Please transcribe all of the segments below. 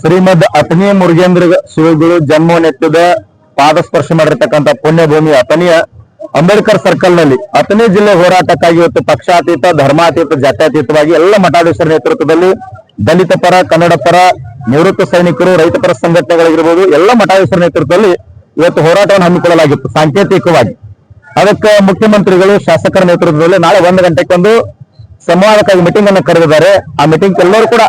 ಶ್ರೀಮದ್ ಅತನಿ ಮುರುಗೇಂದ್ರ ಶಿವಗುರು ಜನ್ಮನೆತ್ತದ ಪಾದಸ್ಪರ್ಶ ಮಾಡಿರ್ತಕ್ಕಂಥ ಪುಣ್ಯ ಭೂಮಿ ಅತನಿಯ ಅಂಬೇಡ್ಕರ್ ಸರ್ಕಲ್ ನಲ್ಲಿ ಅತನಿ ಜಿಲ್ಲೆ ಹೋರಾಟಕ್ಕಾಗಿ ಇವತ್ತು ಪಕ್ಷಾತೀತ ಧರ್ಮಾತೀತ ಜಾತ್ಯತೀತವಾಗಿ ಎಲ್ಲ ಮಠಾಧೀಶರ ನೇತೃತ್ವದಲ್ಲಿ ದಲಿತ ಪರ ಕನ್ನಡ ಪರ ನಿವೃತ್ತ ಸೈನಿಕರು ರೈತ ಪರ ಸಂಘಟನೆಗಳಿರ್ಬೋದು ಎಲ್ಲ ಮಠಾಧೀಶರ ನೇತೃತ್ವದಲ್ಲಿ ಇವತ್ತು ಹೋರಾಟವನ್ನು ಹಮ್ಮಿಕೊಳ್ಳಲಾಗಿತ್ತು ಸಾಂಕೇತಿಕವಾಗಿ. ಅದಕ್ಕೆ ಮುಖ್ಯಮಂತ್ರಿಗಳು ಶಾಸಕರ ನೇತೃತ್ವದಲ್ಲಿ ನಾಳೆ 1 ಗಂಟೆಗೊಂದು ಸಂವಾದಕ್ಕಾಗಿ ಮೀಟಿಂಗ್ ಅನ್ನು ಕರೆದಿದ್ದಾರೆ. ಆ ಮೀಟಿಂಗ್ ಎಲ್ಲರೂ ಕೂಡ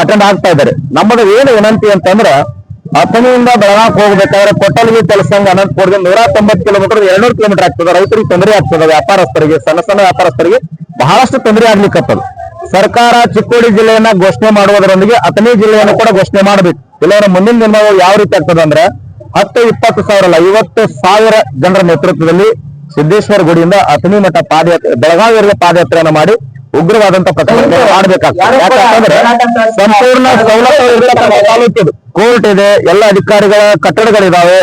ಅಟೆಂಡ್ ಆಗ್ತಾ ಇದ್ದಾರೆ. ನಮ್ಮದು ಏನು ವಿನಂತಿ ಅಂತಂದ್ರ ಅಥಣಿಯಿಂದ ಬೆಳಗಾವಿಗೆ ಹೋಗ್ಬೇಕಾದ್ರೆ ಕೊಟ್ಟಲ್ಗಿ ಕೆಲಸಂಗ ಅನಂತಪುರದಿಂದ 190 ಕಿಲೋಮೀಟರ್ 200 ಕಿಲೋಮೀಟರ್ ಆಗ್ತದೆ. ರೈತರಿಗೆ ತೊಂದರೆ ಆಗ್ತದೆ, ವ್ಯಾಪಾರಸ್ಥರಿಗೆ ಸಣ್ಣ ಸಣ್ಣ ವ್ಯಾಪಾರಸ್ಥರಿಗೆ ಬಹಳಷ್ಟು ತೊಂದರೆ ಆಗ್ಲಿಕ್ಕತ್ತದ. ಸರ್ಕಾರ ಚಿಕ್ಕೋಡಿ ಜಿಲ್ಲೆಯನ್ನ ಘೋಷಣೆ ಮಾಡುವುದರೊಂದಿಗೆ ಅಥಣಿ ಜಿಲ್ಲೆಯನ್ನು ಕೂಡ ಘೋಷಣೆ ಮಾಡಬೇಕು. ಇಲ್ಲವರ ಮುಂದಿನ ದಿನಗಳು ಯಾವ ರೀತಿ ಆಗ್ತದೆ ಅಂದ್ರೆ 10-20 ಸಾವಿರ ಅಲ್ಲ 50,000 ಜನರ ನೇತೃತ್ವದಲ್ಲಿ ಸಿದ್ದೇಶ್ವರ ಗುಡಿಯಿಂದ ಅಥಣಿ ಮಠ ಪಾದಯಾತ್ರೆ ಬೆಳಗಾವಿಯವರೆಗೆ ಪಾದಯಾತ್ರೆಯನ್ನು ಮಾಡಿ ಉಗ್ರವಾದಂತ ಪ್ರತಿಭಟನೆ ಮಾಡಬೇಕಾಗ್ತದೆ. ಯಾಕಂದ್ರೆ ಸಂಪೂರ್ಣ ಸವಲತ್ತು ತಾಲೂಕಿದು ಕೋರ್ಟ್ ಇದೆ, ಎಲ್ಲ ಅಧಿಕಾರಿಗಳ ಕಟ್ಟಡಗಳಿದಾವೆ,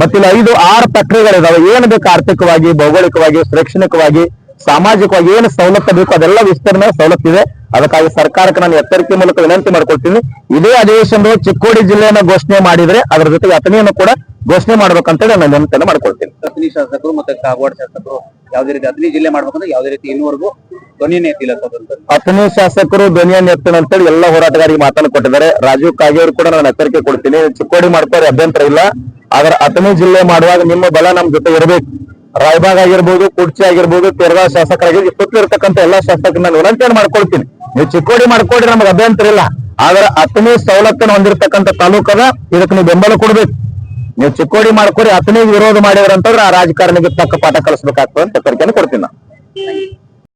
ಮತ್ತಿಲ್ಲಿ 5-6 ಫ್ಯಾಕ್ಟರಿಗಳಿದಾವೆ. ಏನು ಬೇಕು ಆರ್ಥಿಕವಾಗಿ, ಭೌಗೋಳಿಕವಾಗಿ, ಶೈಕ್ಷಣಿಕವಾಗಿ, ಸಾಮಾಜಿಕವಾಗಿ ಏನು ಸವಲತ್ತು ಬೇಕು ಅದೆಲ್ಲ ವಿಸ್ತರಣೆ ಸವಲತ್ತಿದೆ. ಅದಕ್ಕಾಗಿ ಸರ್ಕಾರಕ್ಕೆ ನಾನು ಎಚ್ಚರಿಕೆ ಮೂಲಕ ವಿನಂತಿ ಮಾಡ್ಕೊಳ್ತೀನಿ, ಇದೇ ಅಧಿವೇಶನದಲ್ಲಿ ಚಿಕ್ಕೋಡಿ ಜಿಲ್ಲೆಯನ್ನ ಘೋಷಣೆ ಮಾಡಿದ್ರೆ ಅದರ ಜೊತೆಗೆ ಅಥಣಿಯನ್ನು ಕೂಡ ಘೋಷಣೆ ಮಾಡ್ಬೇಕಂತೇಳಿ ನಾನು ವಿನಂತಿಯನ್ನು ಮಾಡ್ಕೊಳ್ತೀನಿ. ಅಥಣಿ ಶಾಸಕರು ಮತ್ತೆ ಕಾಗವಾಡ ಶಾಸಕರು ಯಾವ್ದೇ ರೀತಿ ಅಥಣಿ ಜಿಲ್ಲೆ ಮಾಡ್ಬೇಕಂದ್ರೆ ಯಾವ್ದೇ ರೀತಿ ಇನ್ನೂವರೆಗೂ ಧ್ವನಿಯನ್ನೇ ಎತ್ತಿಲ್ಲ. ಅಥಣಿ ಶಾಸಕರು ಧ್ವನಿಯನ್ನು ಎತ್ತನ ಅಂತೇಳಿ ಎಲ್ಲ ಹೋರಾಟಗಾರಿಗೆ ಮಾತನ್ನು ಕೊಟ್ಟಿದ್ದಾರೆ. ರಾಜೀವ್ ಕಾಗೇರಿ ಕೂಡ ನಾನು ಎಚ್ಚರಿಕೆ ಕೊಡ್ತೀನಿ, ಚಿಕ್ಕೋಡಿ ಮಾಡ್ಕೋರಿ ಅಭ್ಯಂತರ ಇಲ್ಲ, ಆದ್ರೆ ಅಥಣಿ ಜಿಲ್ಲೆ ಮಾಡುವಾಗ ನಿಮ್ಮ ಬಲ ನಮ್ ಜೊತೆ ಇರಬೇಕು. ರಾಯಬಾಗ್ ಆಗಿರ್ಬೋದು, ಕುಡ್ಚಿ ಆಗಿರ್ಬೋದು, ತೆರಗಾ ಶಾಸಕರಾಗಿ ಸುತ್ತಲೂ ಇರ್ತಕ್ಕಂಥ ಎಲ್ಲಾ ಶಾಸಕರು ನಾನು ವಿನಂತಿಯನ್ನು ಮಾಡ್ಕೊಳ್ತೀನಿ, ನೀವು ಚಿಕ್ಕೋಡಿ ಮಾಡ್ಕೊಡ್ರಿ, ನಮ್ಗೆ ಅಭ್ಯಂತರ ಇಲ್ಲ. ಆದ್ರೆ ಅಥಣಿ ಸವಲತ್ತನ್ನು ಹೊಂದಿರತಕ್ಕಂಥ ತಾಲೂಕದ ಇದಕ್ಕೆ ನೀವು ಬೆಂಬಲ ಕೊಡ್ಬೇಕು. ನೀವು ಚಿಕ್ಕೋಡಿ ಮಾಡ್ಕೊರಿ, ಅಥಣಿಗೆ ವಿರೋಧ ಮಾಡಿದ್ರಂತಂದ್ರೆ ಆ ರಾಜಕಾರಣಿಗೆ ತಕ್ಕ ಪಾಠ ಕಲಿಸ್ಬೇಕಾಗ್ತದೆ ಅಂತ ಎಚ್ಚರಿಕೆಯನ್ನು ಕೊಡ್ತೀನಿ ನಾನು.